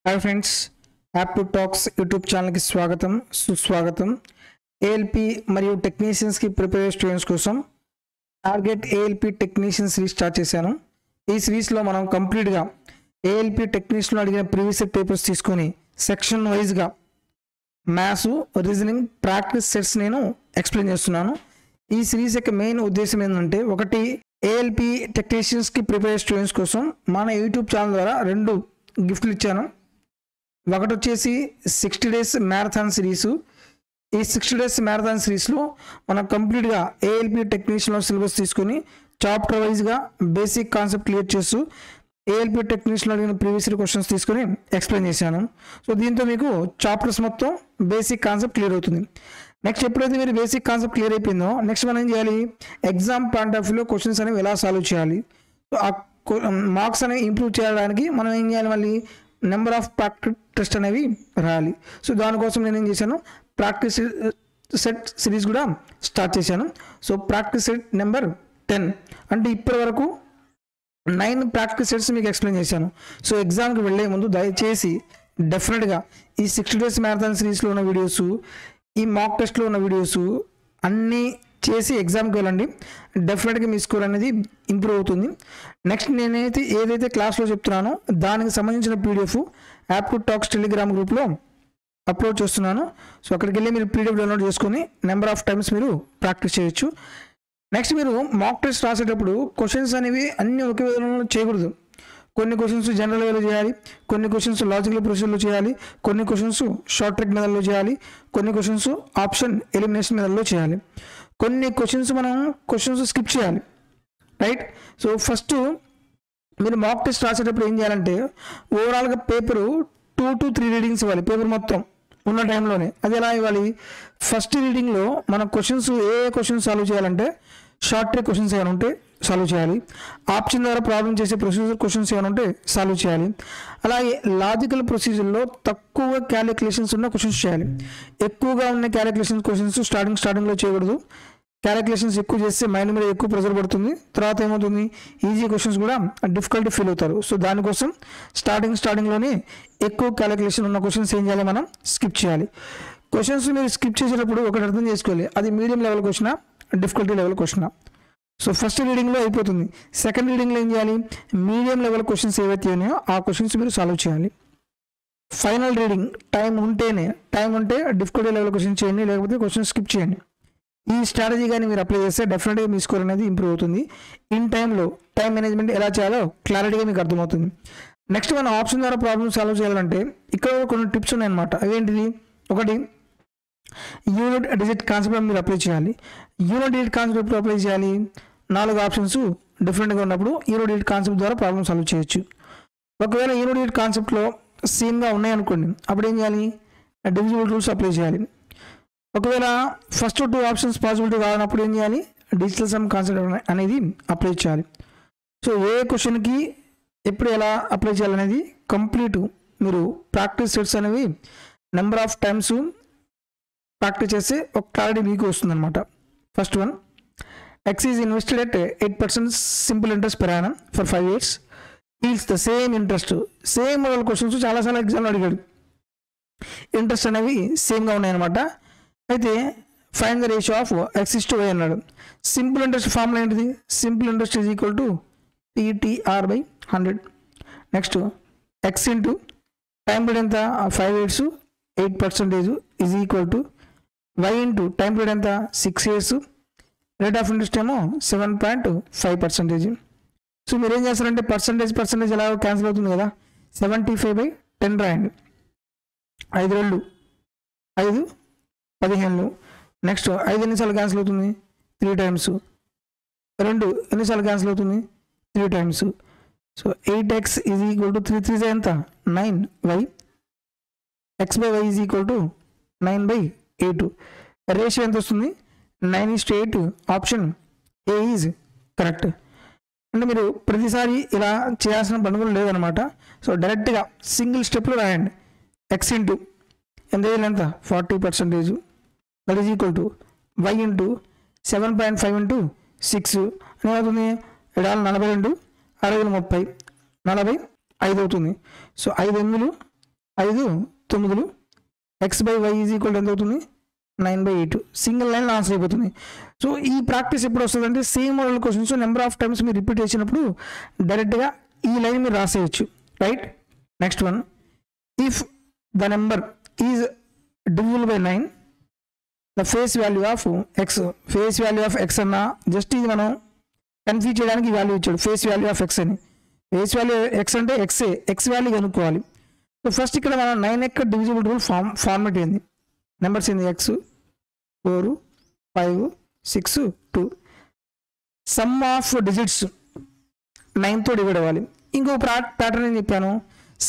Hi friends, app to talks YouTube ఛానల్కి స్వాగతం సుస్వాగతం. ఏఎల్పి మరియు టెక్నీషియన్స్కి ప్రిపేర్ స్టూడెంట్స్ కోసం target ALP technician series start చేశాను. ఈ సిరీస్లో మనం కంప్లీట్గా ఏఎల్పి టెక్నీషియన్లో అడిగిన ప్రీవియస్ పేపర్స్ తీసుకొని సెక్షన్ వైజ్గా మ్యాథ్స్, రీజనింగ్, ప్రాక్టీస్ సెట్స్ నేను ఎక్స్ప్లెయిన్ చేస్తున్నాను. ఈ సిరీస్ యొక్క మెయిన్ ఉద్దేశం ఏంటంటే, ఒకటి ఏఎల్పి టెక్నీషియన్స్కి ప్రిపేర్ స్టూడెంట్స్ కోసం మన యూట్యూబ్ ఛానల్ ద్వారా 2 గిఫ్ట్లు ఇచ్చాను. ఒకటి వచ్చేసి 60 డేస్ మ్యారథాన్ సిరీసు. ఈ 60 డేస్ మ్యారథాన్ సిరీస్లో మనం కంప్లీట్గా ఏఎల్పి టెక్నీషియన్లో సిలబస్ తీసుకొని చాప్టర్ వైజ్గా బేసిక్ కాన్సెప్ట్ క్లియర్ చేస్తూ ఏఎల్పి టెక్నీషియన్లో అడిగిన ప్రీవియస్ క్వశ్చన్స్ తీసుకొని ఎక్స్ప్లెయిన్ చేశాను. సో దీంతో మీకు చాప్టర్స్ మొత్తం బేసిక్ కాన్సెప్ట్ క్లియర్ అవుతుంది. నెక్స్ట్ ఎప్పుడైతే మీరు బేసిక్ కాన్సెప్ట్ క్లియర్ అయిపోయిందో, నెక్స్ట్ మనం ఏం చేయాలి, ఎగ్జామ్ పాయింట్ ఆఫ్ వ్యూలో క్వశ్చన్స్ అనేవి ఎలా సాల్వ్ చేయాలి, సో ఆ మార్క్స్ అనేవి ఇంప్రూవ్ చేయడానికి మనం ఏం చేయాలి, మళ్ళీ నెంబర్ ఆఫ్ ప్రాక్టీస్ టెస్ట్ అనేవి రాయాలి. సో దానికోసం నేను ఏం చేశాను, ప్రాక్టీస్ సెట్ సిరీస్ కూడా స్టార్ట్ చేశాను. సో ప్రాక్టీస్ సెట్ నెంబర్ 10 అంటే ఇప్పటి వరకు 9 ప్రాక్టీస్ సెట్స్ మీకు ఎక్స్ప్లెయిన్ చేశాను. సో ఎగ్జామ్కి వెళ్ళే ముందు దయచేసి డెఫినెట్గా ఈ 60 డేస్ మ్యారథాన్ సిరీస్లో ఉన్న వీడియోస్, ఈ మాక్ టెస్ట్లో ఉన్న వీడియోస్ అన్నీ చేసి ఎగ్జామ్కి వెళ్ళండి. డెఫినెట్గా మీ స్కోర్ అనేది ఇంప్రూవ్ అవుతుంది. నెక్స్ట్ నేనైతే ఏదైతే క్లాస్లో చెప్తున్నానో దానికి సంబంధించిన PDF app to talks Telegram గ్రూప్లో అప్లోడ్ చేస్తున్నాను. సో అక్కడికి వెళ్ళి మీరు పీడిఎఫ్ డౌన్లోడ్ చేసుకొని నెంబర్ ఆఫ్ టైమ్స్ మీరు ప్రాక్టీస్ చేయొచ్చు. నెక్స్ట్ మీరు మాక్ టెస్ట్ రాసేటప్పుడు క్వశ్చన్స్ అనేవి అన్నీ ఒకే విధంగా చేయకూడదు. కొన్ని క్వశ్చన్స్ జనరల్ వేలో చేయాలి, కొన్ని క్వశ్చన్స్ లాజికల్ ప్రొసీజర్లో చేయాలి, కొన్ని క్వశ్చన్స్ షార్ట్ ట్రిక్ మెథడ్లో చేయాలి, కొన్ని క్వశ్చన్స్ ఆప్షన్ ఎలిమినేషన్ మెథడ్లో చేయాలి, కొన్ని క్వశ్చన్స్ స్కిప్ చేయాలి. రైట్. సో ఫస్ట్ మీరు మాక్ టెస్ట్ రాసేటప్పుడు ఏం చేయాలంటే, ఓవరాల్గా పేపరు 2 to 3 రీడింగ్స్ ఇవ్వాలి. పేపర్ మొత్తం ఉన్న టైంలోనే అది ఎలా ఇవ్వాలి, ఫస్ట్ రీడింగ్లో మన క్వశ్చన్స్ ఏ క్వశ్చన్స్ సాల్వ్ చేయాలంటే, షార్ట్ ట్రిక్ క్వశ్చన్స్ ఏమైనా ఉంటే సాల్వ్ చేయాలి, ఆప్షన్ ద్వారా ప్రాబ్లం చేసే ప్రొసీజర్ క్వశ్చన్స్ ఏమైనా ఉంటే సాల్వ్ చేయాలి, అలాగే లాజికల్ ప్రొసీజర్లో తక్కువ క్యాలిక్యులేషన్స్ ఉన్న క్వశ్చన్స్ చేయాలి. ఎక్కువగా ఉన్న క్యాలిక్యులేషన్స్ క్వశ్చన్స్ స్టార్టింగ్లో చేయకూడదు. క్యాలిక్యులేషన్స్ ఎక్కువ చేస్తే మైండ్ మీద ఎక్కువ ప్రెజర్ పడుతుంది. తర్వాత ఏమవుతుంది, ఈజీ క్వశ్చన్స్ కూడా డిఫికల్టీ ఫీల్ అవుతారు. సో దానికోసం స్టార్టింగ్లోనే ఎక్కువ క్యాలిక్యులేషన్ ఉన్న క్వశ్చన్స్ ఏం చేయాలి, మనం స్కిప్ చేయాలి. క్వశ్చన్స్ మీరు స్కిప్ చేసేటప్పుడు ఒకటి అర్థం చేసుకోవాలి, అది మీడియం లెవెల్ క్వశ్చనా, డిఫికల్టీ లెవెల్ క్వశ్చనా. సో ఫస్ట్ రీడింగ్లో అయిపోతుంది. సెకండ్ రీడింగ్లో ఏం చేయాలి, మీడియం లెవెల్ క్వశ్చన్స్ ఏవైతే ఉన్నాయో ఆ క్వశ్చన్స్ మీరు సాల్వ్ చేయాలి. ఫైనల్ రీడింగ్ టైం ఉంటే డిఫికల్టీ లెవెల్ క్వశ్చన్ చేయండి, లేకపోతే క్వశ్చన్ స్కిప్ చేయండి. ఈ స్ట్రాటజీ కానీ మీరు అప్లై చేస్తే డెఫినెట్గా మీ స్కోర్ అనేది ఇంప్రూవ్ అవుతుంది. టైం మేనేజ్మెంట్ ఎలా చేయాలో క్లారిటీగా మీకు అర్థమవుతుంది. నెక్స్ట్ మనం ఆప్షన్ ద్వారా ప్రాబ్లమ్ సాల్వ్ చేయాలంటే ఇక్కడ కొన్ని టిప్స్ ఉన్నాయన్నమాట. అవేంటిది, ఒకటి యూనిట్ డిజిట్ కాన్సెప్ట్ మీరు అప్లై చేయాలి. యూనిట్ డిజిట్ కాన్సెప్ట్ ఎప్పుడు అప్లై చేయాలి, 4 ఆప్షన్స్ డిఫరెంట్గా ఉన్నప్పుడు యూనిట్ డిజిట్ కాన్సెప్ట్ ద్వారా ప్రాబ్లమ్ సాల్వ్ చేయొచ్చు. ఒకవేళ యూనిట్ డిజిట్ కాన్సెప్ట్లో సేమ్గా ఉన్నాయనుకోండి, అప్పుడు ఏం చేయాలి, డివిజిబుల్ రూల్స్ అప్లై చేయాలి. ఒకవేళ ఫస్ట్ 2 ఆప్షన్స్ పాసిబిలిటీ కానప్పుడు ఏం చేయాలి, డిజిటల్ సమ్ కాన్సెప్ట్ అనేది అప్లై చేయాలి. సో ఏ క్వశ్చన్కి ఎప్పుడు ఎలా అప్లై చేయాలనేది కంప్లీట్ మీరు ప్రాక్టీస్ సెట్స్ అనేవి నెంబర్ ఆఫ్ టైమ్స్ ప్రాక్టీస్ చేస్తే ఒక క్లారిటీ మీకు వస్తుందన్నమాట. First one, X is invested at 8% simple interest per annum for 5 years. Yields the same interest. Same model questions చాలాసార్లు ఎగ్జామ్లో అడిగాడు. ఇంట్రెస్ట్ అనేవి సేమ్గా ఉన్నాయన్నమాట. అయితే find the ratio of X:Y అన్నాడు. సింపుల్ ఇంట్రెస్ట్ ఫార్ములా ఏంటిది, simple interest is equal to PTR/100. Next X into time period ఎంత 5 years 8% is equal to Y into time period ఎంత 6 years, రేట్ ఆఫ్ ఇంట్రెస్ట్ ఏమో 7.5%. So మీరు ఏం చేస్తారంటే percentage ఎలా cancel అవుతుంది కదా, 75/10 రాయండి. 5 2 5 15. నెక్స్ట్ 5 ఎన్నిసార్లు క్యాన్సిల్ అవుతుంది, 3 times. 2 ఎన్నిసార్లు క్యాన్సిల్ అవుతుంది, 3 times. So 8x is equal to 3 3 ఎంత 9y, x/y is equal to 9/8. Ratio ఎంత వస్తుంది, 9:8. Option A is correct. అంటే మీరు ప్రతిసారి ఇలా చేయాల్సిన పనులు లేదనమాట. సో డైరెక్ట్గా సింగిల్ స్టెప్లో రాయండి. X ఇంటూ ఎంత 40%, that is equal to Y into 7.5 into 6 ఏమవుతుంది, 42 6 30 45 అవుతుంది. సో 5 8 5 9 x/y ఈజ్ ఈక్వల్ ఎంత అవుతుంది 9/8 సింగిల్ లైన్ ఆన్సర్ అయిపోతుంది. సో ఈ ప్రాక్టీస్ ఎప్పుడు వస్తుందంటే same model questions number of times మీరు రిపీట్ చేసినప్పుడు డైరెక్ట్గా ఈ లైన్ మీరు రాసేయచ్చు, right. Next one, if the number is divisible by 9 the face value of X. Face value of X అన్న జస్ట్ ఇది మనం కన్ఫ్యూజ్ చేయడానికి వాల్యూ ఇచ్చాడు, ఫేస్ వాల్యూ ఆఫ్ ఎక్స్ అని. ఫేస్ వాల్యూ ఎక్స్ అంటే ఎక్సే, ఎక్స్ వాల్యూ కనుక్కోవాలి. సో ఫస్ట్ ఇక్కడ మనం 9 యొక్క డివిజిబుల్ రూల్ ఫార్మేట్ ఏంది, నెంబర్స్ ఏంది ఎక్స్ 4 5 6 2, సమ్ ఆఫ్ డిజిట్స్ 9తో డివైడ్ అవ్వాలి. ఇంకో ప్యాటర్న్ ఏం చెప్పాను,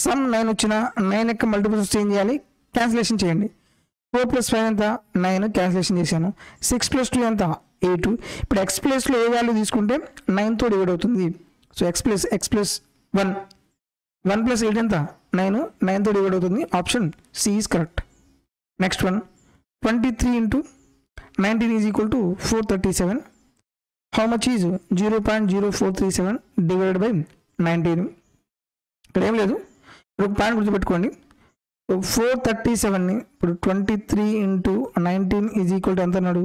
సమ్ 9 వచ్చిన 9 యొక్క మల్టిపుల్స్ చేంజ్ చేయాలి, క్యాన్సిలేషన్ చేయండి. 4 + 5 ఎంత 9, క్యాన్సిలేషన్ చేశాను. 6 + 2 ఎంత 8. ఇప్పుడు ఎక్స్ ప్లేస్లో ఏ వాల్యూ తీసుకుంటే 9తో డివైడ్ అవుతుంది. సో x + 1 1 + 8 ఎంత 9, 9తో డివైడ్ అవుతుంది. Option C is correct. Next one, 23 × 19 is equal to 437. How much is 0.0437 divided by 19. ఇక్కడ ఏం లేదు, ఒక పాయింట్ గుర్తుపెట్టుకోండి. 437ని ఇప్పుడు 23 × 19 ఈజ్ ఈక్వల్ టు ఎంత అన్నాడు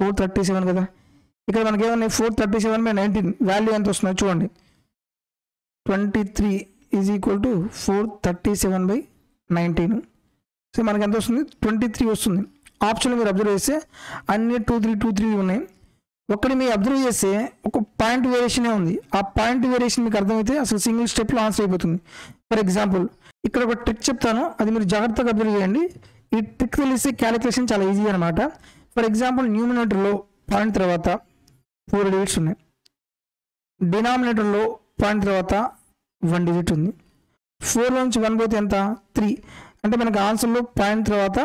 437 కదా. ఇక్కడ మనకి ఏమన్నా 437/19 వాల్యూ ఎంత వస్తుందో చూడండి. 23 ఈజ్ ఈక్వల్ టు 437/19. సో మనకి ఎంత వస్తుంది 23 వస్తుంది. ఆప్షన్లో మీరు అబ్జర్వ్ చేస్తే అన్ని 2 3 2 3 ఉన్నాయి. ఒక్కటి మీరు అబ్జర్వ్ చేస్తే ఒక పాయింట్ వేరియేషనే ఉంది. ఆ పాయింట్ వేరియేషన్ మీకు అర్థమైతే అసలు సింగిల్ స్టెప్లో ఆన్సర్ అయిపోతుంది. ఫర్ ఎగ్జాంపుల్ ఇక్కడ ఒక ట్రిక్ చెప్తాను, అది మీరు జాగ్రత్తగా అబ్జర్వ్ చేయండి. ఈ ట్రిక్ తెలిస్తే క్యాలిక్యులేషన్ చాలా ఈజీ అనమాట. ఫర్ ఎగ్జాంపుల్ న్యూమినేటర్లో పాయింట్ తర్వాత 4 డిజిట్స్ ఉన్నాయి, డినామినేటర్లో పాయింట్ తర్వాత 1 డిజిట్ ఉంది. 4 నుంచి 1 పోతే ఎంత 3, అంటే మనకు ఆన్సర్లో పాయింట్ తర్వాత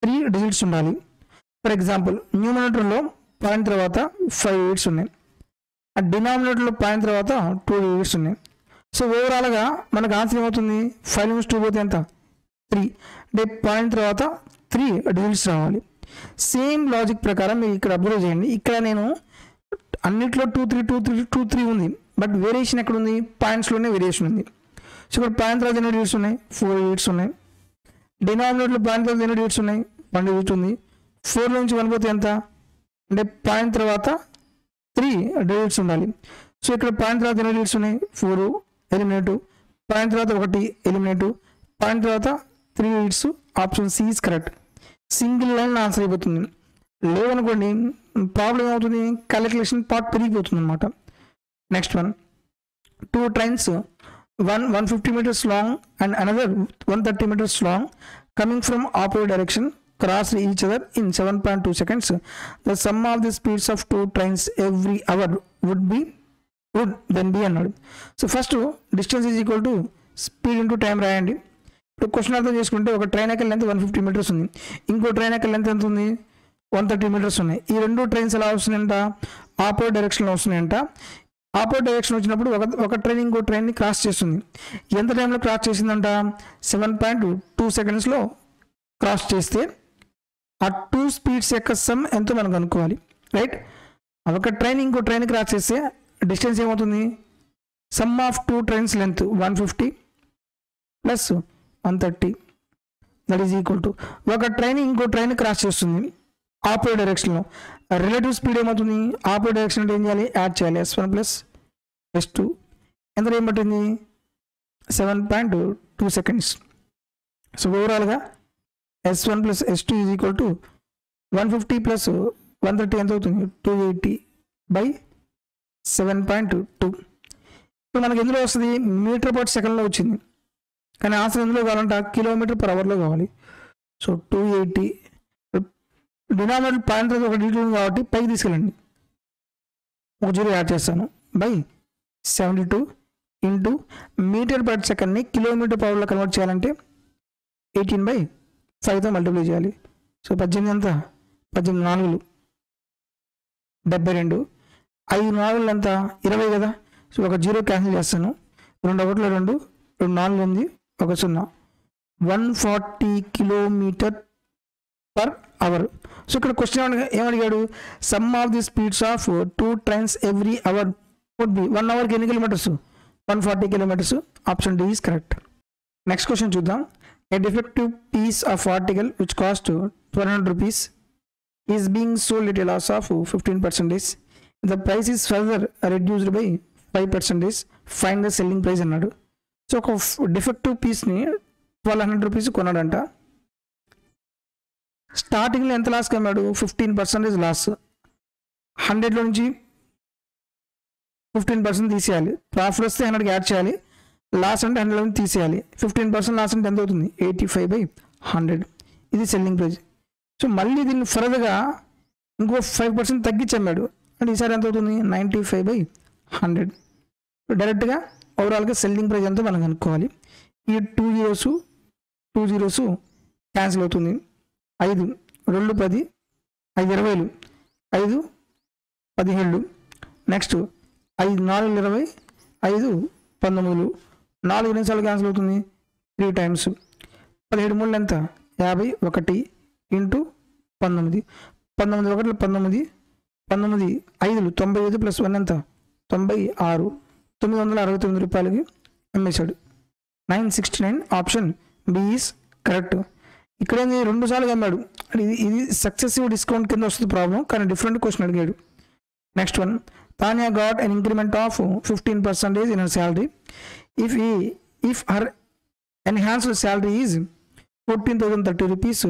3 డిజిట్స్ ఉండాలి. ఫర్ ఎగ్జాంపుల్ న్యూమినేటర్లో పాయింట్ తర్వాత 5 డిజిట్స్ ఉన్నాయి, ఆ డినామినేటర్లో పాయింట్ తర్వాత 2 డిజిట్స్ ఉన్నాయి. సో ఓవరాల్గా మనకు ఆన్సర్ ఏమవుతుంది 5 నుంచి 2 పోతే ఎంత 3, అంటే పాయింట్ తర్వాత 3 డిజిట్స్ రావాలి. సేమ్ లాజిక్ ప్రకారం మీరు ఇక్కడ అబ్జర్వ్ చేయండి. ఇక్కడ నేను అన్నిట్లో 2 3 2 3 2 3 ఉంది, బట్ వేరియేషన్ ఎక్కడ ఉంది పాయింట్స్లోనే వేరియేషన్ ఉంది. సో ఇక్కడ పాయింట్ తర్వాత ఎన్ని డిజిట్స్ ఉన్నాయి 4 డిజిట్స్ ఉన్నాయి, డినామినేటర్లో పాయింట్ తర్వాత ఎన్ని డిజిట్స్ ఉన్నాయి 1 డిజిట్ ఉంది. 4 నుంచి 1 పోతే ఎంత, అంటే పాయింట్ తర్వాత 3 డిజిట్స్ ఉండాలి. సో ఇక్కడ పాయింట్ తర్వాత ఎన్ని డిజిట్స్ ఉన్నాయి 4 ఎలిమినేట్, పాయింట్ తర్వాత 1 ఎలిమినేట్, పాయింట్ తర్వాత 3 digits. Option C is correct. Single line answer అయిపోతుంది. లేదనుకోండి ప్రాబ్లం ఏమవుతుంది, క్యాలిక్యులేషన్ పార్ట్ పెరిగిపోతుంది అనమాట. Next one, 2 trains, one 150 meters long and another 130 meters long, coming from opposite direction, cross each other in 7.2 seconds. The sum of the speeds of 2 trains every hour would then be అన్నాడు. So first distance is equal to speed into time రాయండి. ఇప్పుడు question అర్థం చేసుకుంటే ఒక train యొక్క length 150 meters ఉంది, ఇంకో train యొక్క లెంత్ ఎంత ఉంది 130 meters ఉన్నాయి. ఈ 2 trains ఎలా వస్తున్నాయంట ఆపోజిట్ డైరెక్షన్లో వస్తున్నాయంట. ఆపోజిట్ డైరెక్షన్ వచ్చినప్పుడు ఒక ట్రైన్ ఇంకో ట్రైన్ని క్రాస్ చేస్తుంది. ఎంత టైంలో క్రాస్ చేసిందంట 7.2 secondsలో క్రాస్ చేస్తే ఆ 2 speeds యొక్క సమ్ ఎంతో మనం కనుక్కోవాలి, రైట్. ఒక ట్రైన్ ఇంకో ట్రైన్ క్రాస్ చేస్తే డిస్టెన్స్ ఏమవుతుంది, some of 2 trains length 150 plus 130 that is equal to ఒక ట్రైన్ ఇంకో ట్రైన్ క్రాస్ చేస్తుంది ఆపోజిట్ డైరెక్షన్లో. రిలేటివ్ స్పీడ్ ఏమవుతుంది ఆపోజిట్ డైరెక్షన్ అంటే ఏం చేయాలి యాడ్ చేయాలి, S1 ప్లస్ S2 ఎంత ఏం పట్టింది 7.2 seconds. సో ఓవరాల్గా S1 plus S2 is equal to 150 plus 130 ఎంత అవుతుంది 280/7.2. ఇప్పుడు మనకి ఎందులో వస్తుంది మీటర్/సెకండ్లో వచ్చింది, కానీ ఆన్సర్ ఎందులో కావాలంట km/hourలో కావాలి. సో 280 డినామినేటర్ పాయింట్ ఒక డిజిట్ ఉంది కాబట్టి పైకి తీసుకెళ్ళండి, ఒక 0 యాడ్ చేస్తాను బై 72 ఇంటూ మీటర్/సెకండ్ని km/hourలో కన్వర్ట్ చేయాలంటే 18/5తో మల్టిప్లై చేయాలి. సో 18 ఎంత 18 4 72, 5 4 ఎంత 20 కదా. సో ఒక 0 క్యాన్సిల్ చేస్తాను, 2 1 2 2 4 8 1 0 140 km/hour. సో ఇక్కడ క్వశ్చన్ ఏమడిగాడు sum of the speeds of 2 trains every hour would be 1 hourకి ఎన్ని kilometres 140 kilometers. Option D is correct. Next question చూద్దాం. A defective piece of article which cost 1200 rupees is being sold at a loss of 15%. The price is further reduced by 5%. Find the selling price అన్నాడు. So ఒక defective పీస్ని 1200 rupees కొన్నాడంట. స్టార్టింగ్లో ఎంత loss కమ్మాడు? 15% loss. 100లో నుంచి 15% తీసేయాలి. Profit వస్తే 100కి add చేయాలి. లాస్ అంటే 100లో నుంచి తీసేయాలి. 15% లాస్ అంటే ఎంత అవుతుంది? 85/100. ఇది సెల్లింగ్ ప్రైస్. సో మళ్ళీ దీన్ని ఫర్దర్గా ఇంకో 5% తగ్గించి అమ్మాడు అంటే ఈసారి ఎంత అవుతుంది? 95/100. డైరెక్ట్గా ఓవరాల్గా సెల్లింగ్ ప్రైస్ ఎంతో మనం కనుక్కోవాలి. ఈ 2 zeros క్యాన్సిల్ అవుతుంది. 5 2 10 5 20 5 17. నెక్స్ట్ 5 4 20 5 19. 4 నిమిషాలు క్యాన్సిల్ అవుతుంది 3 times. 17 3 ఎంత? 51 ఇంటూ 19. 19 1 19 19 5 95 ప్లస్ 1 ఎంత? 96. 969 రూపాయలకి అమ్మేశాడు. 969. Option B is correct. ఇక్కడ 2 సార్లు అమ్మాడు. ఇది సక్సెసివ్ డిస్కౌంట్ కింద వస్తుంది ప్రాబ్లం, కానీ డిఫరెంట్ క్వశ్చన్ అడిగాడు. Next one. Tanya got an increment of 15% in her salary. If her enhanced salary is 14,030 rupees,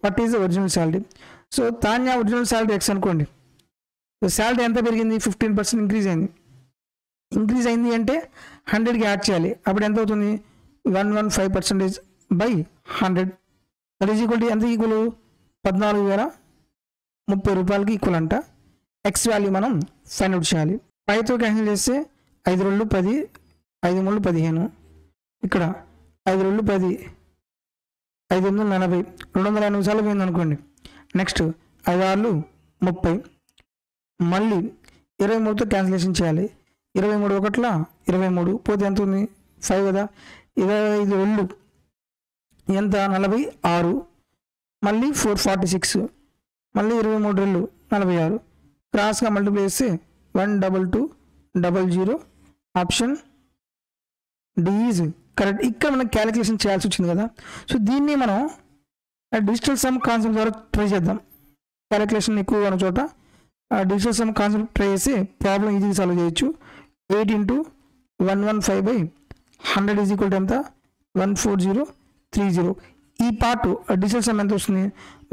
what is the original salary? So Tanya original salary X అనుకోండి. Salary ఎంత పెరిగింది? 15% increase అయింది. Increase అయింది అంటే 100కి add చేయాలి. అప్పుడు ఎంత అవుతుంది? 115% by 100. That is equal to ఎంత? ఈక్వల్ 14,030 రూపాయలకి ఈక్వల్ అంట. ఎక్స్ వాల్యూ మనం ఫైండ్ అవుట్ చేయాలి. 5తో క్యాన్సిల్ చేస్తే 5 2 10 5 3 15. ఇక్కడ 5 2 10 5 8 40 280 నిమిషాలు పోయింది అనుకోండి. నెక్స్ట్ 5 6 30. మళ్ళీ 23తో క్యాన్సిలేషన్ చేయాలి. 23 1 23 పోతే ఎంత ఉంది? 5 కదా. 25 2 ఎంత? 46. మళ్ళీ 446. మళ్ళీ 23 2 46. క్రాస్గా మల్టిప్లై చేస్తే 12200. Option D is correct. ఇక్కడ మనం క్యాలిక్యులేషన్ చేయాల్సి వచ్చింది కదా. సో దీన్ని మనం డిజిటల్ సమ్ కాన్సెప్ట్ ద్వారా ట్రై చేద్దాం. క్యాలిక్యులేషన్ ఎక్కువగా ఉన్న చోట డిజిటల్ సమ్ కాన్సెప్ట్ ట్రై చేసి ప్రాబ్లం ఈజీగా సాల్వ్ చేయొచ్చు. 8 × 115/100 ఈజ్ ఈక్వల్ టు ఎంత? 14030. ఈ పార్ట్ డిజిటల్ సమ్ ఎంత వస్తుంది?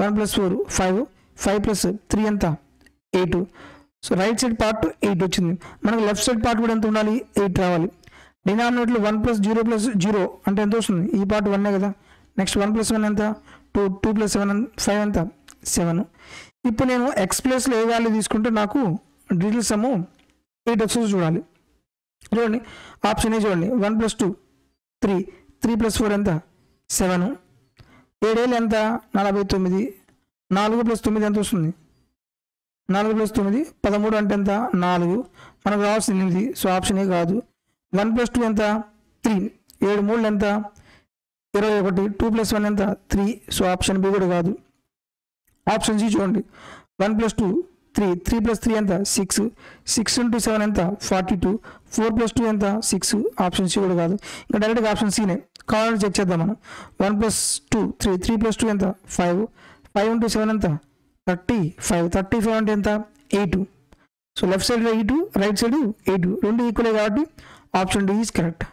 1 + 4 5 5 + 3 ఎంత? 8. సో రైట్ సైడ్ పార్ట్ 8 వచ్చింది. మనకు లెఫ్ట్ సైడ్ పార్ట్ కూడా ఎంత ఉండాలి? 8 రావాలి. డినామినేటర్లో 1 + 0 + 0 అంటే ఎంత వస్తుంది? ఈ పార్ట్ 1 కదా. నెక్స్ట్ 1 + 1 ఎంత? 2 2 + 7 5 ఎంత? 7. ఇప్పుడు నేను ఎక్స్ ప్లేస్లో ఏ వాల్యూ తీసుకుంటే నాకు డిజిటల్ సమ్ 8 వస్తుంది చూడాలి. చూడండి ఆప్షన్ ఏ చూడండి. 1 + 2 3 3 + 4 ఎంత? 7. 7 ఎంత? 49. 4 + 9 ఎంత వస్తుంది? 4 + 9 13 అంటే ఎంత? 4. మనకు రావాల్సింది 8. సో ఆప్షన్ ఏ కాదు. 1 + 2 ఎంత? 3. 7 3 ఎంత? 21. 2 + 1 ఎంత? 3. సో ఆప్షన్ బి కూడా కాదు. ఆప్షన్ సి చూడండి. 1 + 2 3 3 + 3 ఎంత? 6. 6 × 7 ఎంత? 42. 4 + 2 ఎంత? 6. ఆప్షన్ సి కూడా కాదు. ఇంకా డైరెక్ట్గా ఆప్షన్ సినే కావాలని చెక్ చేద్దాం మనం. 1 + 2 3 3 + 2 ఎంత? 5. 5 × 7 ఎంత? 35. 35 అంటే ఎంత? 8. So left side 8 right side 8 రెండు ఈక్వలే కాబట్టి option D is correct.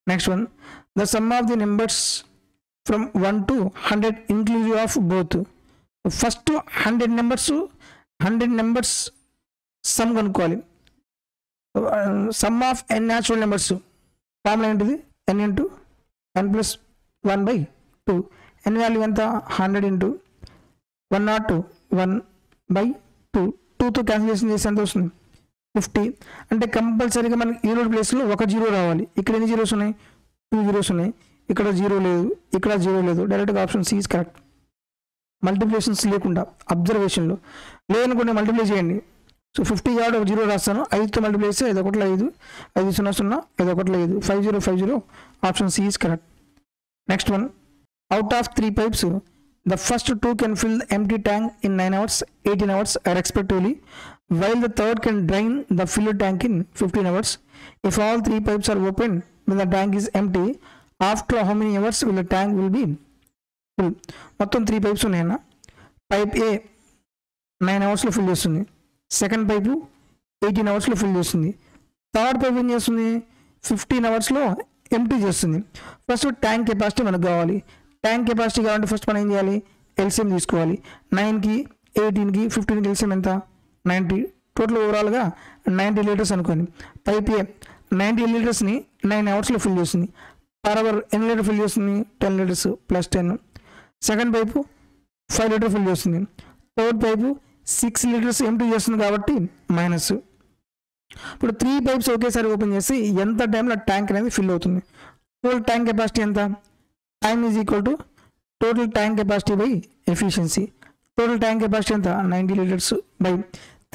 Next one. The sum of the numbers from 1 to 100 inclusive of both. First 100 numbers sum కనుక్కోవాలి. Sum of n natural numbers formula ఏంటిది? n × n + 1/2. n వాల్యూ ఎంత? 100 × 101/2. 2తో cancellation చేసి ఎంత వస్తుంది? 50. అంటే కంపల్సరీగా మనకి ఈ రోడ్ ప్లేస్లో ఒక 0 రావాలి. ఇక్కడ ఎన్ని జీరోస్ ఉన్నాయి? 2 zeros ఉన్నాయి. ఇక్కడ 0 లేదు, ఇక్కడ 0 లేదు. డైరెక్ట్గా option C is correct. Multiplications లేకుండా అబ్జర్వేషన్లో లేదనుకుంటే మల్టిప్లై చేయండి. సో 50 కాబట్టి ఒక 0 రాస్తాను. 5తో మల్టిప్లై చేస్తే 5 1 5 5 0 0 5 1 5 50 50. Option C is correct. Next one. Out of 3 pipes, the first 2 can fill the empty tank in 9 hours, 18 hours respectively, while the third can drain the filled tank in 15 hours. If all 3 pipes are open when the tank is empty, after how many hours will tank will be full. మొత్తం 3 pipes ఉన్నాయన్న. Pipe A 9 అవర్స్లో fill చేస్తుంది, second pipe 18 అవర్స్లో fill చేస్తుంది, third pipe ఏం చేస్తుంది 15 అవర్స్లో empty చేస్తుంది. ఫస్ట్ ట్యాంక్ కెపాసిటీ మనకు కావాలి. ట్యాంక్ కెపాసిటీ కావాలంటే ఫస్ట్ మనం ఏం చేయాలి, ఎల్సిఎం తీసుకోవాలి. 9కి 18కి 15కి ఎల్సిఎం ఎంత 90, టోటల్ ఓవరాల్గా 90 లీటర్స్ అనుకోండి. పైప్ ఏ 90 లీటర్స్ని 9 అవర్స్లో ఫిల్ చేస్తుంది. పర్ అవర్ ఎన్ని లీటర్ ఫిల్ చేస్తుంది 10 litres plus 10. Second pipe 5 litre fill చేస్తుంది. థర్డ్ పైపు 6 లీటర్స్ ఎంటీ చేస్తుంది కాబట్టి మైనస్. ఇప్పుడు 3 పైప్స్ ఒకేసారి ఓపెన్ చేసి ఎంత టైంలో ట్యాంక్ అనేది ఫిల్ అవుతుంది. టోటల్ ట్యాంక్ కెపాసిటీ ఎంత, time is equal to total tank capacity by efficiency. Total tank capacity ఎంత 90 లీటర్స్ బై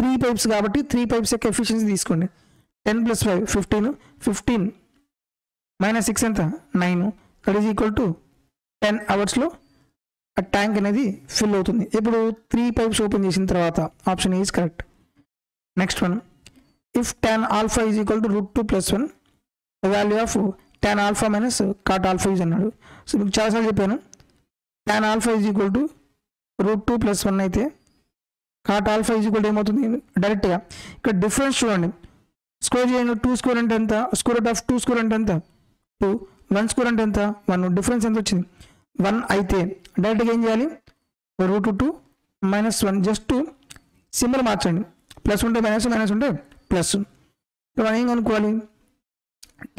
3 పైప్స్ కాబట్టి 3 పైప్స్ యొక్క ఎఫిషియన్సీ తీసుకోండి. 10 + 5 15, 15 - 6 ఎంత 9, దట్ ఈజ్ ఈక్వల్ టు 10 అవర్స్లో ఆ ట్యాంక్ అనేది ఫిల్ అవుతుంది. ఇప్పుడు 3 పైప్స్ ఓపెన్ చేసిన తర్వాత option is correct. Next one, if tan alpha is equal to √2 + 1, the value of tan alpha - cot alpha is అన్నాడు. సో మీకు చాలాసార్లు చెప్పాను, tan alpha is equal to √2 + 1 అయితే cot alpha is equal to ఏమవుతుంది డైరెక్ట్గా ఇక్కడ డిఫరెన్స్ చూడండి. Square చేయండి, 2 స్క్వేర్ అంటే ఎంత, స్క్వేర్ రూట్ ఆఫ్ 2 స్క్వేర్ అంటే ఎంత 2, 1 స్క్వేర్ అంటే ఎంత 1, డిఫరెన్స్ ఎంత వచ్చింది 1 అయితే డైరెక్ట్గా ఏం చేయాలి √2 - 1, జస్ట్ సింబల్ మార్చండి. ప్లస్ ఉంటే మైనస్, మైనస్ ఉంటే ప్లస్. మనం ఏం కనుక్కోవాలి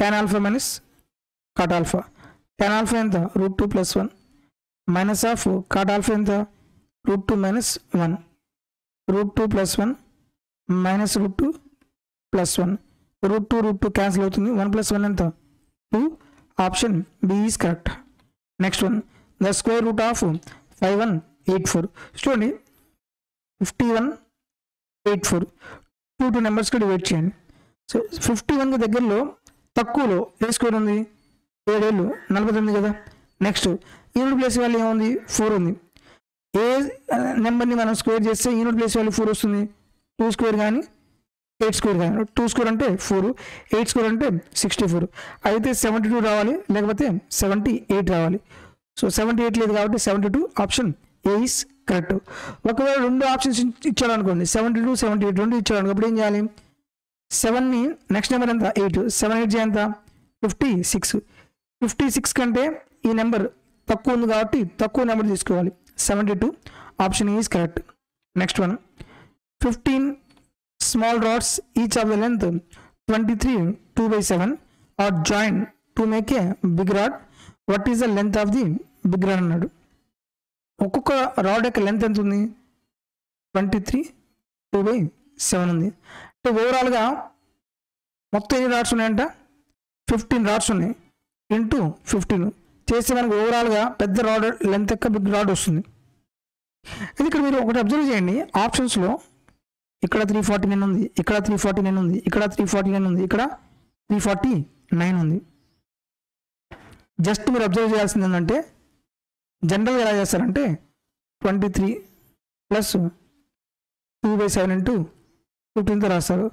tan alpha - cot alpha. tan alpha ఎంత √2 + 1 మైనస్ ఆఫ్ cot alpha ఎంత √2 - 1, √2 + 1 మైనస్ √2 + 1, √2 క్యాన్సిల్ అవుతుంది, 1 + 1 ఎంత 2. Option B is correct. Next one, the square root of 5184. చూడండి 5184 2 నెంబర్స్కి డివైడ్ చేయండి. సో 51కి దగ్గరలో తక్కువలో ఏ స్క్వేర్ ఉంది 7 49 కదా. నెక్స్ట్ యూనిట్ ప్లేస్ వాల్యూ ఏముంది 4 ఉంది. ఏ నెంబర్ని మనం స్క్వేర్ చేస్తే యూనిట్ ప్లేస్ వాల్యూ 4 వస్తుంది, 2 స్క్వేర్ కానీ 8 స్క్వేర్ కానీ. 2 స్క్వేర్ అంటే 4, 8 స్క్వేర్ అంటే 64. అయితే 72 రావాలి, లేకపోతే 78 రావాలి. సో 78 లేదు కాబట్టి 72, ఆప్షన్ ఏ ఈస్ కరెక్ట్. ఒకవేళ 2 ఆప్షన్స్ ఇచ్చాడు అనుకోండి 72, 78 2 ఇచ్చాడు అనుకో, అప్పుడు ఏం చేయాలి 7ని నెక్స్ట్ నెంబర్ ఎంత 8, 7 8 ఎంత 56. 56 కంటే ఈ నెంబర్ తక్కువ ఉంది కాబట్టి తక్కువ నెంబర్ తీసుకోవాలి 72, option is correct. Next one, 15 small rods each of the length 23 2/7 are joined to make a big rod. What is the length of the big rod అన్నాడు. ఒక్కొక్క రాడ్ యొక్క లెంత్ ఎంత ఉంది 23 2/7 ఉంది. అంటే ఓవరాల్గా మొత్తం ఎన్ని రాడ్స్ ఉన్నాయంట 15 రాడ్స్ ఉన్నాయి. ఇంటూ 15 చేస్తే మనకు ఓవరాల్గా పెద్ద రాడ్ లెంత్ యొక్క బిగ్ రాడ్ వస్తుంది. ఇది ఇక్కడ మీరు ఒకటి అబ్జర్వ్ చేయండి, ఆప్షన్స్లో ఇక్కడ 349 ఉంది, ఇక్కడ 349 ఉంది, ఇక్కడ 349 ఉంది, ఇక్కడ 349 ఉంది. జస్ట్ మీరు అబ్జర్వ్ చేయాల్సింది ఏంటంటే జనరల్గా ఎలా చేస్తారంటే 23 + 2/7 ఇంటూ 15తో రాస్తారు.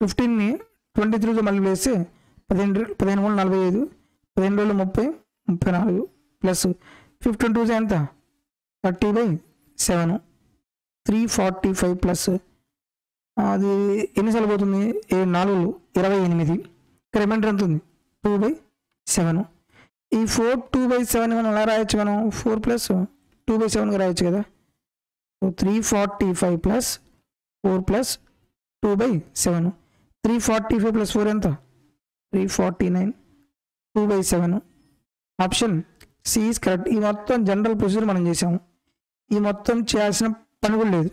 15ని 23తో మళ్ళీ వేస్తే 15 3 45, 15 30 34 ప్లస్ 15 2 ఎంత 30/7 345 ప్లస్ అది ఎన్నిసార్లు పోతుంది 4 28. ఇక్కడ రిమైండర్ ఎంత ఉంది 2/7. ఈ 4 2/7 మనం ఎలా రాయొచ్చు, మనం 4 + 2/7గా రాయొచ్చు కదా. 345 ప్లస్ 4 + 2/7, 345 + 4 ఎంత 349 2/7. Option C is correct. ఈ మొత్తం జనరల్ ప్రొసీజర్ మనం చేసాము, ఈ మొత్తం చేయాల్సిన పని కూడా లేదు.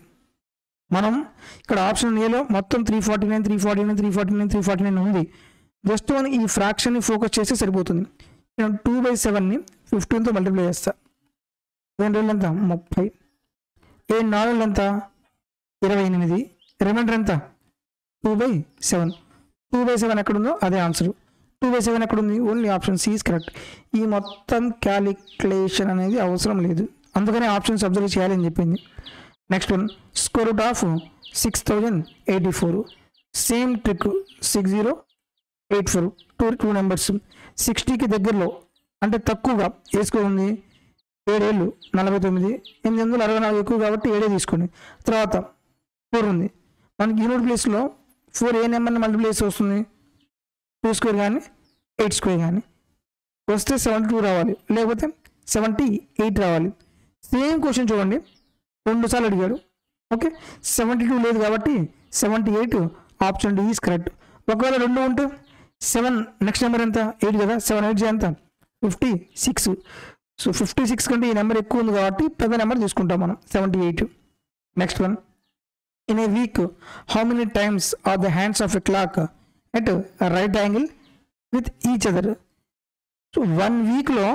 మనం ఇక్కడ ఆప్షన్ ఏలో మొత్తం 349 349 349 349 ఉంది. జస్ట్ మనం ఈ ఫ్రాక్షన్ని ఫోకస్ చేస్తే సరిపోతుంది. నేను 2/7ని 15తో మల్టిప్లై చేస్తా. 2 రోజులు ఎంత 30, 4 రోజులు ఎంత 28, రిమైండర్ ఎంత 2/7. 2/7 ఎక్కడుందో అదే ఆన్సర్. 2/7 ఎక్కడుంది, only option C is correct. ఈ మొత్తం క్యాలిక్యులేషన్ అనేది అవసరం లేదు, అందుకనే ఆప్షన్స్ అబ్జర్వ్ చేయాలని చెప్పింది. Next one, square root of 6084. Same trick 6084 2 numbers 60కి దగ్గరలో అంటే తక్కువగా ఏ స్క్వేర్ ఉంది 7 ఏళ్ళు 49, 864 ఎక్కువ కాబట్టి 7 తీసుకోండి. తర్వాత 4 ఉంది మనకి యూనిట్ ప్లేస్లో 4 ఏ నెంబర్ని మల్టిప్లై చేసి వస్తుంది 2 స్క్వేర్ కానీ 8 స్క్వేర్ కానీ వస్తే 72 రావాలి, లేకపోతే 78 రావాలి. సేమ్ క్వశ్చన్ చూడండి 2 సార్లు అడిగాడు. ఓకే 72 లేదు కాబట్టి 78 ఆప్షన్ డి ఈజ్ కరెక్ట్. ఒకవేళ 2 ఉంటే 7 నెక్స్ట్ నెంబర్ ఎంత 8 కదా, 7 8 ఎంత 56. సో 56 కంటే ఈ నెంబర్ ఎక్కువ ఉంది కాబట్టి పెద్ద నెంబర్ తీసుకుంటాం మనం 78. Next one, in a week how many times are the hands of a clock at right angle with each other. So 1 వీక్లో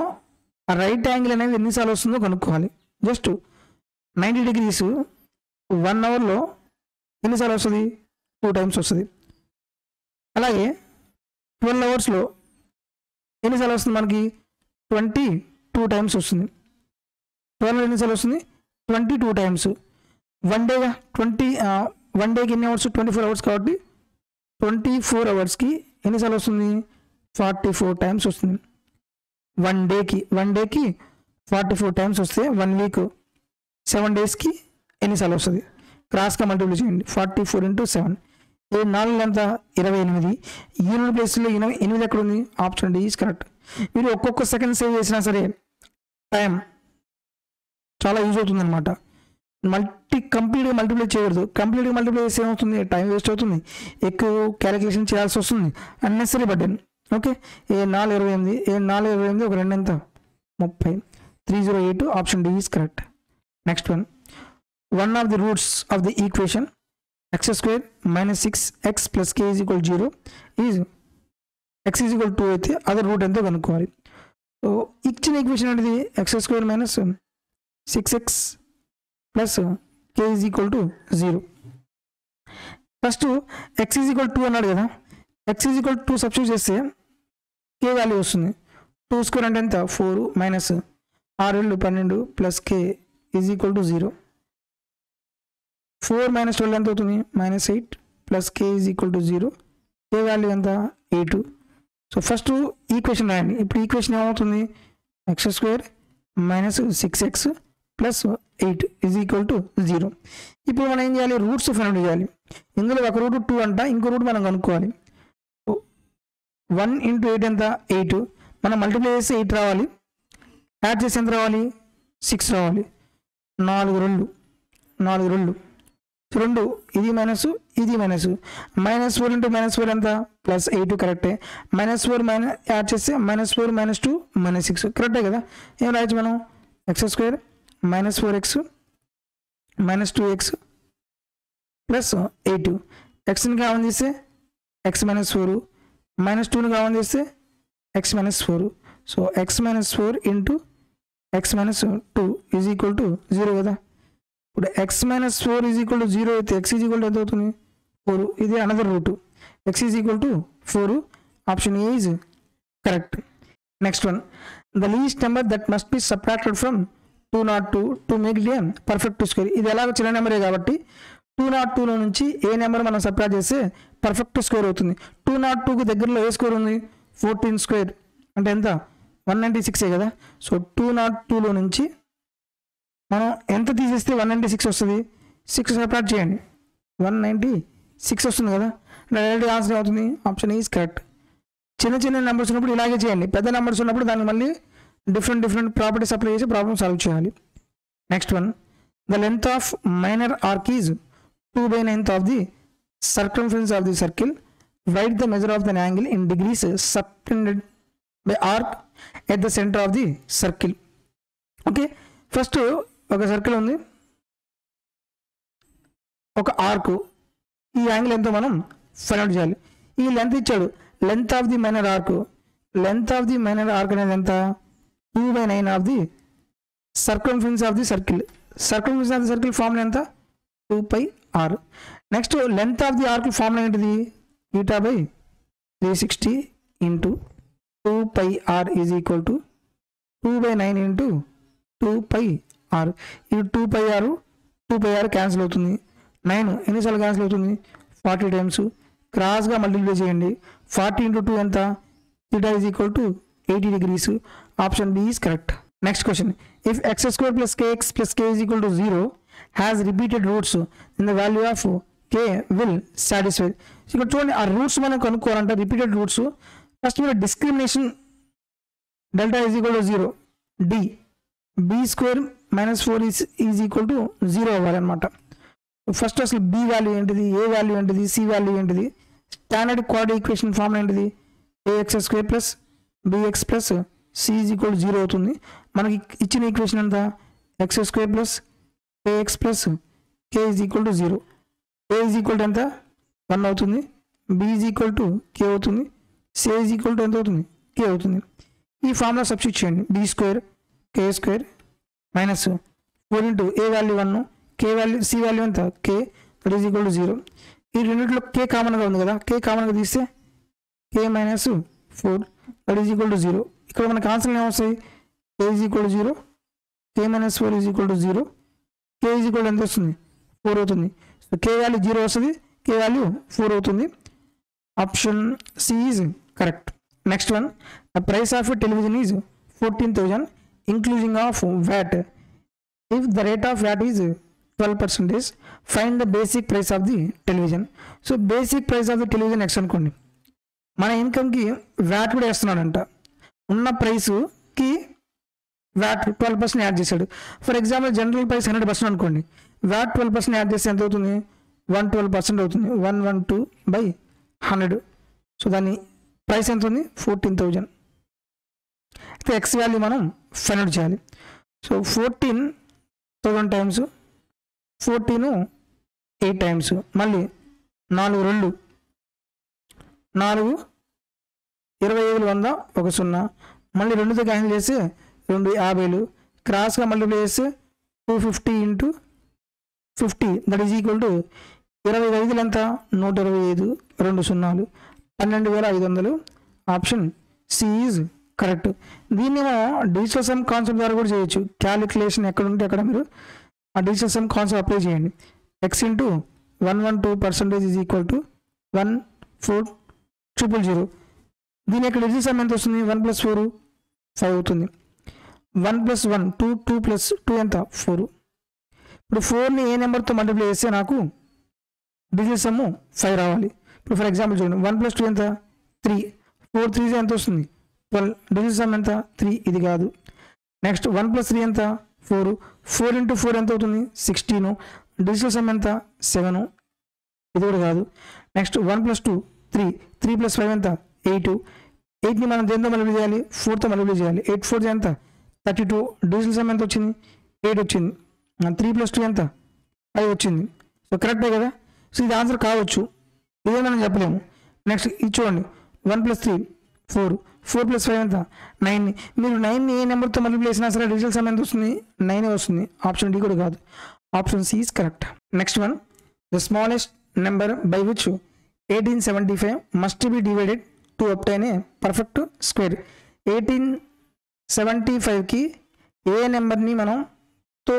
రైట్ యాంగిల్ అనేది ఎన్నిసార్లు వస్తుందో కనుక్కోవాలి. జస్ట్ 90 degrees 1 అవర్లో ఎన్నిసార్లు వస్తుంది 2 టైమ్స్ వస్తుంది. అలాగే 12 అవర్స్లో ఎన్నిసార్లు వస్తుంది మనకి 22 టైమ్స్ వస్తుంది. 12 ఎన్నిసార్లు వస్తుంది 22 టైమ్స్. 1 డేగా 1 డేకి ఎన్ని అవర్స్ 24 అవర్స్ కాబట్టి 24 అవర్స్కి ఎన్నిసార్లు వస్తుంది 44 టైమ్స్ వస్తుంది. 1 డేకి 44 టైమ్స్ వస్తే 1 వీక్ 7 డేస్కి ఎన్నిసార్లు వస్తుంది క్రాస్గా మల్టిప్లై చేయండి. 44 into 7 4 ఎంత 28. యూనిట్ ప్లేస్లో 8 ఎక్కడ ఉంది ఆప్షన్ డి ఈజ్ కరెక్ట్. మీరు ఒక్కొక్క సెకండ్ సేవ్ చేసినా సరే టైం చాలా యూజ్ అవుతుంది అనమాట. కంప్లీట్గా మల్టిప్లై చేయకూడదు. కంప్లీట్గా మల్టిప్లై చేస్తే ఏమవుతుంది టైం వేస్ట్ అవుతుంది, ఎక్కువ క్యాలిక్యులేషన్ చేయాల్సి వస్తుంది, అన్నెసరీ బర్డెన్. ఓకే 4 28 28 ఒక 2 ఎంత 30 308 option D is correct. Next one, one of the roots of the equation x square minus 6x plus k is equal to 0 is x is equal to 2 అయితే other route ఎంతో కనుక్కోవాలి. So ఇచ్చిన equation అనేది x square minus 6x plus k is equal to 0. First x is equal to 2 అన్నాడు కదా, x is equal to 2 substitute చేస్తే k value వస్తుంది. 2 square అంటే ఎంత 4 minus 6 12 plus k is equal to 0. 4 minus 12 ఎంత అవుతుంది -8 plus k is equal to 0. k value ఎంత 8. So first equation రాయండి. ఇప్పుడు ఈక్వేషన్ ఏమవుతుంది x square minus 6x plus 8 is equal to 0. ఇప్పుడు మనం ఏం చేయాలి రూట్స్ ఫైండ్ చేయాలి. ఇందులో ఒక రూట్ 2 అంట, ఇంకో రూట్ మనం కనుక్కోవాలి. 1 into 8 ఎంత 8. మనం మల్టిప్లై చేస్తే 8 రావాలి, యాడ్ చేసి ఎంత రావాలి 6 రావాలి. 4 రెండు 2 ఇది మైనస్ ఇది మైనస్ -4 into -4 ఎంత +8 కరెక్టే. -4 యాడ్ చేస్తే -4 -2 -6 కరెక్టే కదా. ఏం రాయొచ్చు మనం x square -4x -2x plus 8. xని కామన్ చేస్తే x -4 -2ని కామన్ చేస్తే x -4. So x -4 into x -2 is equal to 0 కదా. ఇప్పుడు x -4 ఈజ్ ఈక్వల్ టు 0 అయితే x ఈజ్ ఈక్వల్ టు ఎంత అవుతుంది 4. ఇది another root x is equal to 4. Option A is correct. Next one, the least number that must be subtracted from 202 to make it a perfect square. ఇది ఎలాగో చిన్న నెంబరే కాబట్టి 202లో నుంచి ఏ నెంబర్ మనం సబ్ట్రాక్ట్ చేస్తే పర్ఫెక్ట్ స్క్వేర్ అవుతుంది. 202కు దగ్గరలో ఏ స్క్వేర్ ఉంది 14 స్క్వేర్ అంటే ఎంత 196 కదా. సో 202లో నుంచి మనం ఎంత తీసేస్తే 196 వస్తుంది. 6 సబ్ట్రాక్ట్ చేయండి 196 వస్తుంది కదా. డైరెక్ట్ ఆన్సర్ అవుతుంది ఆప్షన్ ఈజ్ కరెక్ట్. చిన్న నెంబర్స్ ఉన్నప్పుడు ఇలాగే చేయండి, పెద్ద నెంబర్స్ ఉన్నప్పుడు దాన్ని మళ్ళీ డిఫరెంట్ ప్రాపర్టీస్ అప్లై చేసి ప్రాబ్లమ్ సాల్వ్ చేయాలి. Next one, the length of minor arc is 2/9 of the circumference of the circle. Write the measure of the angle in degrees subtended by arc at the center of the circle. Okay first ఒక circle ఉంది, ఒక arc, ఈ angle ఎంతో మనం find out చేయాలి. ఈ length ఇచ్చాడు, length of the minor arc అనేది ఎంత 2/9 of the circumference of the circle. Circumference of the circle formula ఎంత 2πr. Next length of the arc formula ఏంటిది θ/360 into 2πr is equal to 2/9 into 2πr. ఇది 2πr cancel అవుతుంది. 9 ఎన్నిసార్లు cancel అవుతుంది 40 times. క్రాస్గా multiply చేయండి. 40 into 2 ఎంత θ is equal to 80 degrees. Option B is correct. Next question, if X square plus KX plus K is equal to 0 has repeated roots in the value of K will satisfy. ఇక్కడ చూడండి, ఆ roots మనం కనుక్కోవాలంటే repeated roots first మీరు discrimination delta is equal to 0, D B square minus 4 is equal to 0 అవ్వాలన్నమాట. First అసలు B value ఏంటిది, A value ఏంటిది, సి వాల్యూ ఏంటిది, స్టాండర్డ్ క్వాడ్రాటిక్ ఈక్వేషన్ ఫార్మ్ ఏంటిది, a x square plus b x plus C is equal to 0 అవుతుంది. మనకి ఇచ్చిన equation ఎంత, x square plus a x plus K is equal to 0. A is equal to ఎంత 1 అవుతుంది, b is equal to k అవుతుంది, C is equal to ఎంత అవుతుంది, కే అవుతుంది. ఈ ఫార్ములా సబ్స్టిట్యూట్ చేయండి, B square k square minus 4 into ఏ value 1, కే value C value ఎంత కే, that is equal to 0. ఈ రెండింటిలో కే కామన్గా ఉంది కదా, కే కామన్గా తీస్తే K minus 4 that is equal to 0. ఇక్కడ మనకు ఆన్సర్ ఏమొస్తాయి, K is equal to 0, K minus 4 is equal to 0, K is equal to ఎంత వస్తుంది 4 అవుతుంది. సో కే వాల్యూ 0 వస్తుంది, కే వాల్యూ 4 అవుతుంది. Option C is correct. Next one, the price of television is 14,000 including of VAT. If the rate of VAT is 12%, find the basic price of the television. So basic price of the television x అనుకోండి, మన ఇన్కమ్కి VAT కూడా వేస్తున్నాడంట, ఉన్న ప్రైస్కి VAT 12% add చేశాడు. For example general price 100% అనుకోండి, VAT 12% add చేస్తే ఎంత అవుతుంది, 112% అవుతుంది, 112/100. సో దాని ప్రైస్ ఎంత ఉంది 14,000. అయితే ఎక్స్ వాల్యూ మనం ఫైండ్ అవుట్ చేయాలి. సో 14,000 టైమ్స్ 14 8 టైమ్స్, మళ్ళీ 4 2 4 25,100 1 0, మళ్ళీ 2తో క్యాన్సిల్ చేసి 2 50, క్రాస్గా మల్టిప్లై చేస్తే 250 into 50 that is equal to 25 ఎంత 125, 2 0, 12,500. Option C is correct. దీన్ని డిజిటల్ సమ్ కాన్సెప్ట్ ద్వారా కూడా చేయొచ్చు. క్యాలిక్యులేషన్ ఎక్కడ ఉంటే అక్కడ మీరు ఆ డిజిటల్ సమ్ కాన్సెప్ట్ అప్లై చేయండి. X into 112% is equal to 14000. దీని యొక్క డిజిటల్ సమ్ ఎంత వస్తుంది, 1 + 4 5 అవుతుంది, 1 + 1 2, 2 + 2 ఎంత 4. ఇప్పుడు 4ని ఏ నెంబర్తో మల్టిప్లై చేస్తే నాకు డిజిటల్ సమ్ 5 రావాలి. ఇప్పుడు ఫర్ ఎగ్జాంపుల్ చూడండి, 1 + 2 ఎంత 3, 4 3 ఎంత వస్తుంది 12, డిజిటల్ సమ్ ఎంత 3, ఇది కాదు. నెక్స్ట్ 1 + 3 ఎంత 4, 4 × 4 ఎంత అవుతుంది 16, డిజిటల్ సమ్ ఎంత 7, ఇది కూడా కాదు. నెక్స్ట్ 1 + 2 3, 3 + 5 ఎంత 8, 8ని మనం దేంతో మల్టిప్లై చేయాలి 4తో మల్టిప్లై చేయాలి, 8 4 ఎంత 32, డిజిటల్ సమ్ ఎంత వచ్చింది 8 వచ్చింది, 3 + 2 ఎంత 5 వచ్చింది. సో కరెక్టే కదా. సో ఇది ఆన్సర్ కావచ్చు, ఇదే మనం చెప్పలేము. నెక్స్ట్ ఇది చూడండి, 1 + 3 4, 4 + 5 ఎంత 9. మీరు 9ని ఏ నెంబర్తో మల్టిప్లై చేసినా సరే డిజిటల్ సమ్ ఎంత వస్తుంది 9 వస్తుంది. ఆప్షన్ డి కూడా కాదు, option C is correct. Next one, the smallest number by which 1875 must be divided to obtain a perfect square. 1875కి ఏ నెంబర్ని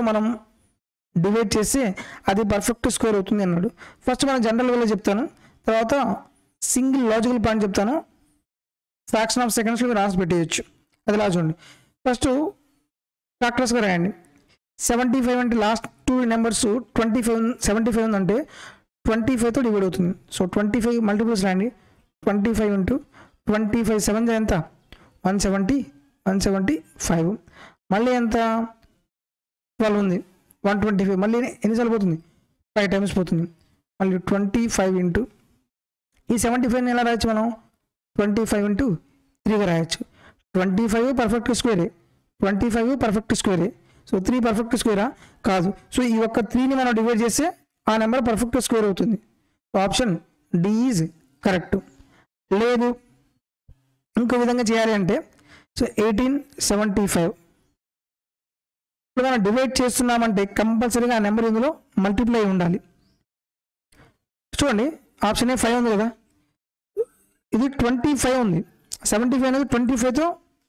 మనం డివైడ్ చేస్తే అది పర్ఫెక్ట్ స్క్వేర్ అవుతుంది అన్నాడు. ఫస్ట్ మనం జనరల్ వేలో చెప్తాను, తర్వాత సింగిల్ లాజికల్ పాయింట్ చెప్తాను, ఫ్రాక్షన్ ఆఫ్ సెకండ్స్లో మీరు ఆన్సర్ పెట్టేయచ్చు. అది లా చూడండి. ఫస్ట్ ఫ్యాక్టర్స్గా రాయండి. 75 అంటే లాస్ట్ 2 నెంబర్స్ 75 ఉందంటే 25తో డివైడ్ అవుతుంది. సో 25 మల్టిపుల్స్ రాయండి, 25 ఇంటూ 25 7 ఎంత 175, మళ్ళీ ఎంత 12 ఉంది 125, మళ్ళీ ఎన్నిసార్లు పోతుంది 5 టైమ్స్ పోతుంది. మళ్ళీ 25 ఇంటూ ఈ 75ని ఎలా రాయొచ్చు మనం 25 ఇంటూ 3గా రాయొచ్చు. 25 పర్ఫెక్ట్ స్క్వేరే, 25 పర్ఫెక్ట్ స్క్వేరే. సో 3 పర్ఫెక్ట్ స్క్వేరా కాదు. సో ఈ ఒక్క 3ని మనం డివైడ్ చేస్తే ఆ నెంబర్ పర్ఫెక్ట్ స్క్వేర్ అవుతుంది. Option D is correct. లేదు ఇంకో విధంగా చేయాలి అంటే, సో 1875 ఇప్పుడు మనం డివైడ్ చేస్తున్నామంటే కంపల్సరీగా ఆ నెంబర్ ఇందులో మల్టిప్లై ఉండాలి. చూడండి ఆప్షన్ ఏ 5 ఉంది కదా, ఇది 25 ఉంది, 75 అనేది 25తో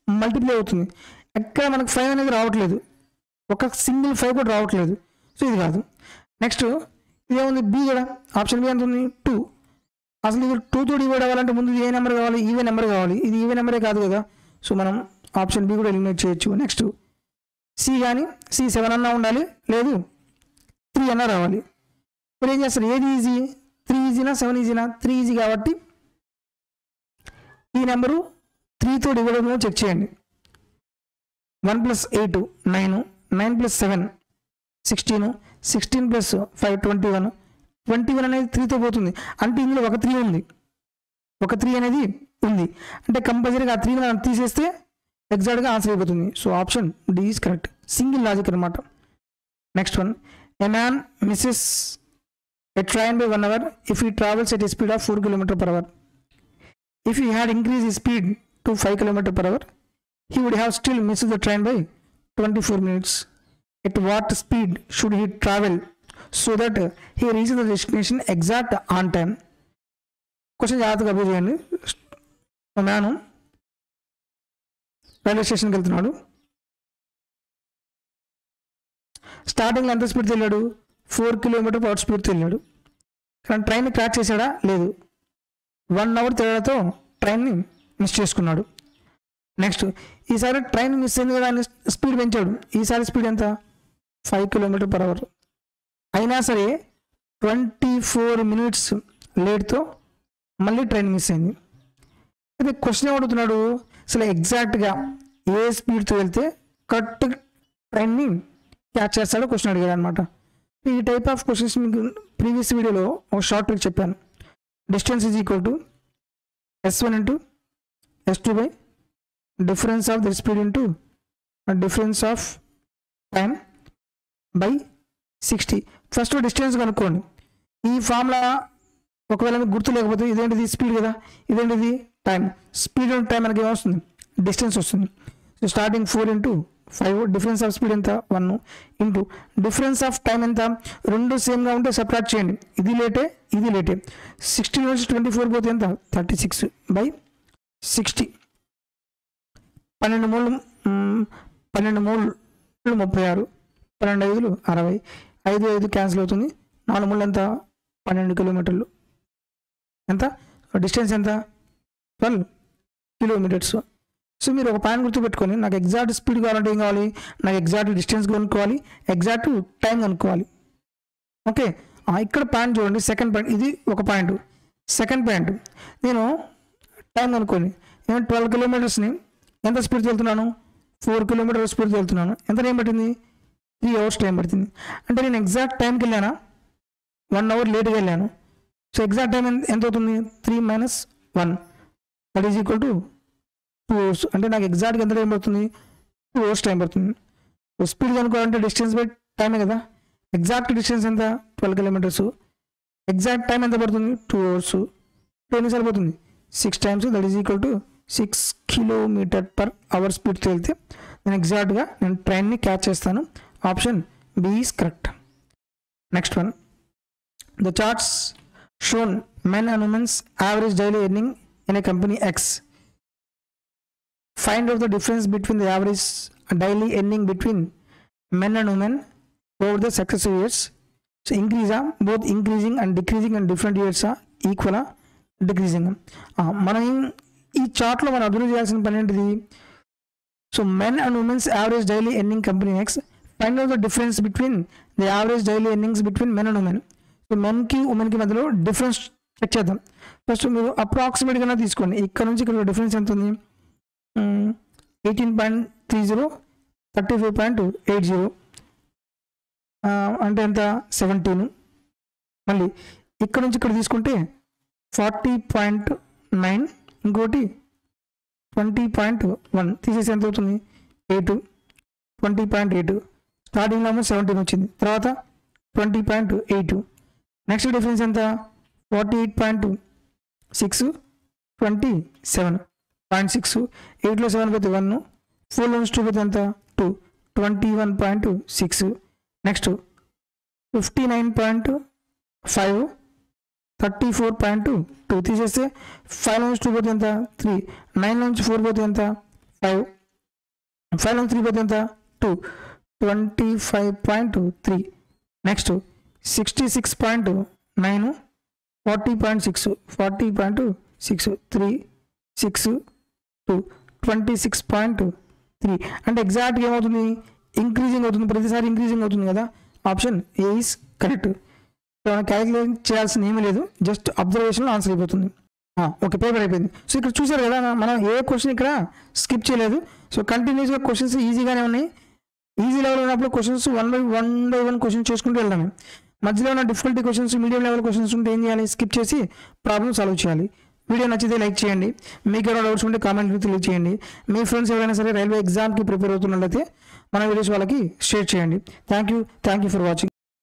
మల్టిప్లై అవుతుంది. ఎక్కడ మనకు 5 అనేది రావట్లేదు, ఒక సింగిల్ 5 కూడా రావట్లేదు. సో ఇది కాదు. నెక్స్ట్ ఇదేముంది బి కూడా, ఆప్షన్ బి ఎంత ఉంది 2. అసలు ఇది 2తో డివైడ్ అవ్వాలంటే ముందు ఏ నెంబర్ కావాలి, ఈవెన్ నెంబర్ కావాలి. ఇది ఈవెన్ నెంబరే కాదు కదా. సో మనం ఆప్షన్ బి కూడా ఎలిమినేట్ చేయొచ్చు. నెక్స్ట్ సి కానీ సి 7 అన్నా ఉండాలి, లేదు 3 అన్నా రావాలి. ఇప్పుడు ఏం చేస్తారు, ఏది ఈజీ, 3 ఈజీనా 7 ఈజీనా? 3 ఈజీ కాబట్టి ఈ నెంబరు 3తో డివైడబుల్ చెక్ చేయండి. 1 + 8 9, 9 + 7 16, 16 + 5 21, 21 అనేది 3తో పోతుంది. అంటే ఇందులో ఒక 3 ఉంది, ఒక 3 అనేది ఉంది. అంటే కంపల్సరీగా ఆ 3ని మనం తీసేస్తే ఎగ్జాక్ట్గా ఆన్సర్ అయిపోతుంది. So option D is correct. Single logic అనమాట. Next one, a man misses a train by 1 hour if he travels at a speed of 4 km/h. If he had increased his speed to 5 km/h, he would have still missed the train by 24 minutes. At what speed should he travel so that he reaches the destination exact on time? Question జాగ్రత్తగా observe చేయండి. Man railway స్టేషన్కి వెళ్తున్నాడు. స్టార్టింగ్లో ఎంత స్పీడ్తో వెళ్ళాడు, 4 km/h స్పీడ్తో వెళ్ళాడు. కానీ ట్రైన్ని క్రాచ్ చేశాడా, లేదు. 1 hour తేడాతో ట్రైన్ని మిస్ చేసుకున్నాడు. నెక్స్ట్ ఈసారి ట్రైన్ మిస్ అయింది కదా అని స్పీడ్ పెంచాడు. ఈసారి స్పీడ్ ఎంత, 5 km/h. అయినా సరే 24 minutes లేట్తో మళ్ళీ ట్రైన్ మిస్ అయింది. అయితే క్వశ్చన్ ఏమడుగుతున్నాడు, అసలు ఎగ్జాక్ట్గా ఏ స్పీడ్తో వెళ్తే కరెక్ట్ ట్రైన్ని క్యాచ్ చేస్తాడో క్వశ్చన్ అడిగాడు అనమాట. ఈ టైప్ ఆఫ్ క్వశ్చన్స్ మీకు ప్రీవియస్ వీడియోలో ఒక షార్ట్ ట్రిక్ చెప్పాను. Distance is equal to S1 into S2 by difference of the speed into difference of time by 60. First distance కనుక్కోండి. ఈ ఫార్ములా ఒకవేళ మీకు గుర్తు లేకపోతే ఇదేంటిది స్పీడ్ కదా, ఇదేంటిది టైం. స్పీడ్ అండ్ టైం మనకి ఏమొస్తుంది, డిస్టెన్స్ వస్తుంది. So starting 4 into 5, difference of speed ఎంత 1 ఇంటూ డిఫరెన్స్ ఆఫ్ టైం ఎంత, రెండు సేమ్గా ఉంటే సబ్ట్రాక్ట్ చేయండి. ఇది లేటే, ఇది లేటే. 60 నుంచి 24 పోతే ఎంత, 36 బై 60. 12 మూడు 36, 12 5 60, 5 క్యాన్సిల్ అవుతుంది. 4 మూడు ఎంత, 12 కిలోమీటర్లు. ఎంత డిస్టెన్స్ ఎంత, 12 kilometers. సో మీరు ఒక పాయింట్ గుర్తుపెట్టుకొని, నాకు ఎగ్జాక్ట్ స్పీడ్ కావాలంటే ఏం కావాలి, నాకు ఎగ్జాక్ట్ డిస్టెన్స్ కనుక్కోవాలి, ఎగ్జాక్ట్ టైం కనుక్కోవాలి. ఓకే, ఇక్కడ పాయింట్ చూడండి. సెకండ్ పాయింట్, ఇది ఒక పాయింట్. సెకండ్ పాయింట్, నేను టైం అనుకోని, నేను 12 kilometersని ఎంత స్పీడ్ వెళ్తున్నాను, 4 km స్పీడ్ వెళ్తున్నాను. ఎంత టైం పట్టింది, 3 hours టైం పడుతుంది. అంటే నేను ఎగ్జాక్ట్ టైంకి వెళ్ళానా, 1 hour లేట్గా వెళ్ళాను. సో ఎగ్జాక్ట్ టైం ఎంత అవుతుంది, 3 - 1 that is equal to 2 hours. అంటే నాకు ఎగ్జాక్ట్గా ఎంత టైం పడుతుంది, 2 hours టైం పడుతుంది. సో స్పీడ్ కనుక్కోవాలంటే డిస్టెన్స్ బై టైమే కదా. ఎగ్జాక్ట్ డిస్టెన్స్ ఎంత, 12 kilometers. ఎగ్జాక్ట్ టైం ఎంత పడుతుంది, 2 hours. ఎన్నిసార్లు పడుతుంది, 6 times. That is equal to 6 km/h స్పీడ్తో వెళ్తే నేను ఎగ్జాక్ట్గా నేను ట్రైన్ని క్యాచ్ చేస్తాను. Option B is correct. Next one, the charts shown men and women's average daily earning in a company X. Find out the difference between the average daily earning between men and women over the successive years. So increase both increasing and decreasing and different years equal decreasing. మనం ఈ చార్ట్లో మనం observe చేయాల్సిన పని ఏంటిది, so men and women's average daily earning company X. Find out the difference between the average daily earnings between men and women. So మెన్కి ఉమెన్కి మధ్యలో డిఫరెన్స్ చెక్ చేద్దాం. ఫస్ట్ మీరు అప్రాక్సిమేట్గా తీసుకోండి. ఇక్కడ నుంచి ఇక్కడ డిఫరెన్స్ ఎంత ఉంది, 18.30, 35.80, అంటే ఎంత 17. మళ్ళీ ఇక్కడ నుంచి ఇక్కడ తీసుకుంటే 40.9, ఇంకోటి 20.1 తీసేసి ఎంత అవుతుంది, 8, 20.8. స్టార్టింగ్లో 17 వచ్చింది, తర్వాత 20.8. నెక్స్ట్ డిఫరెన్స్ ఎంత, 48.6, 27.6. 8లో 7 పోతే 1, 4లో 2 పోతే ఎంత 2, 21.6. నెక్స్ట్ 59.5, 34.2 తీసేస్తే 5లో 2 పోతే ఎంత 3, 9లో 4 పోతే ఎంత 5, 5లో 3 పోతే ఎంత 2, 25.3. నెక్స్ట్ 66.9, 40.6, 40.6, 3, 6, 2, 26.3 అంటే ఎగ్జాక్ట్గా ఏమవుతుంది, ఇంక్రీజింగ్ అవుతుంది, ప్రతిసారి ఇంక్రీజింగ్ అవుతుంది కదా. Option A is correct. Calculation చేయాల్సిన ఏమీ లేదు, జస్ట్ అబ్జర్వేషన్లో ఆన్సర్ అయిపోతుంది. ఓకే, పేపర్ అయిపోయింది. సో ఇక్కడ చూసారు కదా, మనం ఏ క్వశ్చన్ ఇక్కడ స్కిప్ చేయలేదు. సో కంటిన్యూస్గా క్వశ్చన్స్ ఈజీగానే ఉన్నాయి. ఈజీ లెవెల్ ఉన్నప్పుడు questions one by one question చేసుకుంటూ వెళ్దాము. మధ్యలో ఉన్న difficulty questions, medium level questions ఉంటే ఏం చేయాలి, స్కిప్ చేసి ప్రాబ్లమ్ సాల్వ్ చేయాలి. వీడియో నచ్చితే లైక్ చేయండి, మీకు ఏమైనా డౌట్స్ ఉంటే కామెంట్ తెలియజేయండి. మీ ఫ్రెండ్స్ ఎవరైనా సరే రైల్వే ఎగ్జామ్కి ప్రిపేర్ అవుతున్నట్లయితే మన వీడియోస్ వాళ్ళకి షేర్ చేయండి. Thank you for watching.